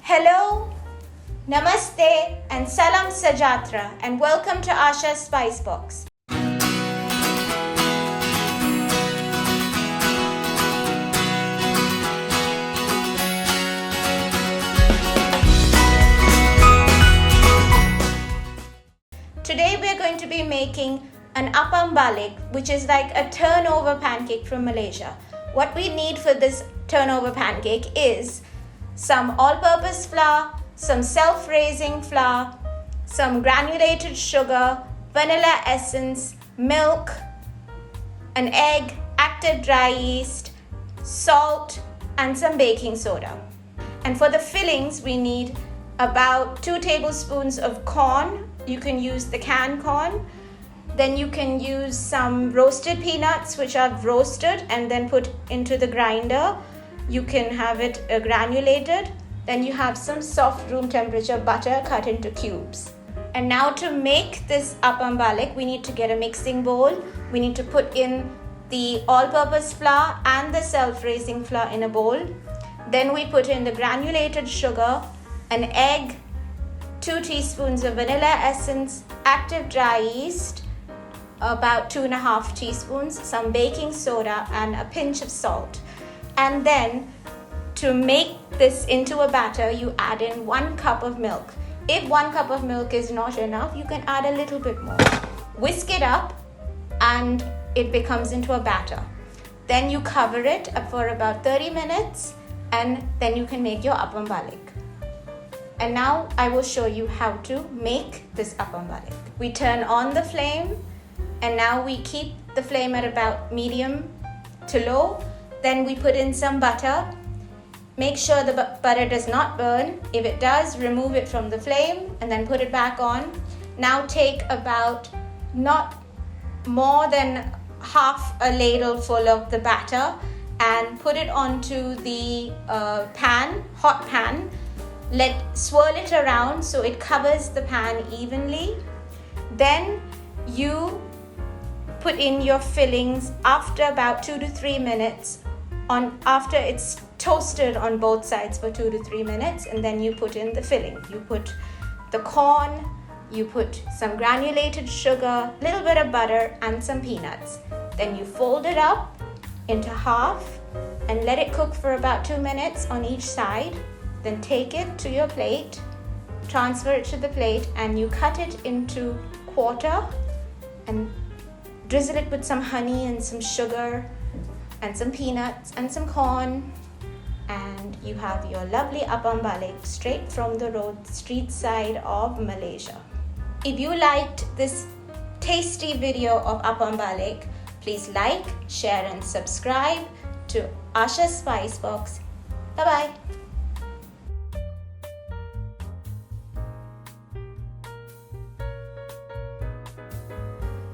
Hello, Namaste and Salam Sajatra and welcome to Asha's Spice Box. Today we are going to be making an Apam Balik, which is like a turnover pancake from Malaysia. What we need for this turnover pancake is some all-purpose flour, some self-raising flour, some granulated sugar, vanilla essence, milk, an egg, active dry yeast, salt, and some baking soda. And for the fillings, we need about 2 tablespoons of corn. You can use the canned corn. Then you can use some roasted peanuts, which I've roasted and then put into the grinder. You can have it granulated. Then you have some soft room temperature butter cut into cubes. And now to make this Apam Balik, we need to get a mixing bowl. We need to put in the all-purpose flour and the self-raising flour in a bowl. Then we put in the granulated sugar, an egg, 2 teaspoons of vanilla essence, active dry yeast, about 2.5 teaspoons, some baking soda and a pinch of salt. And then to make this into a batter, you add in 1 cup of milk. If 1 cup of milk is not enough, you can add a little bit more. Whisk it up and it becomes into a batter. Then you cover it for about 30 minutes and then you can make your Apam Balik. And now I will show you how to make this Apam Balik. We turn on the flame and now we keep the flame at about medium to low. Then we put in some butter. Make sure the butter does not burn. If it does, remove it from the flame and then put it back on. Now take about not more than half a ladle full of the batter and put it onto the hot pan. Swirl it around so it covers the pan evenly. Then you put in your fillings after about 2 to 3 minutes after it's toasted on both sides for 2 to 3 minutes, and then you put in the filling. You put the corn, you put some granulated sugar, a little bit of butter and some peanuts. Then you fold it up into half and let it cook for about 2 minutes on each side. Then take it to your plate, transfer it to the plate, and you cut it into quarter and drizzle it with some honey and some sugar and some peanuts and some corn, and you have your lovely Apam Balik straight from the street side of Malaysia. If you liked this tasty video of Apam Balik, please like, share and subscribe to Asha's Spice Box. Bye-bye.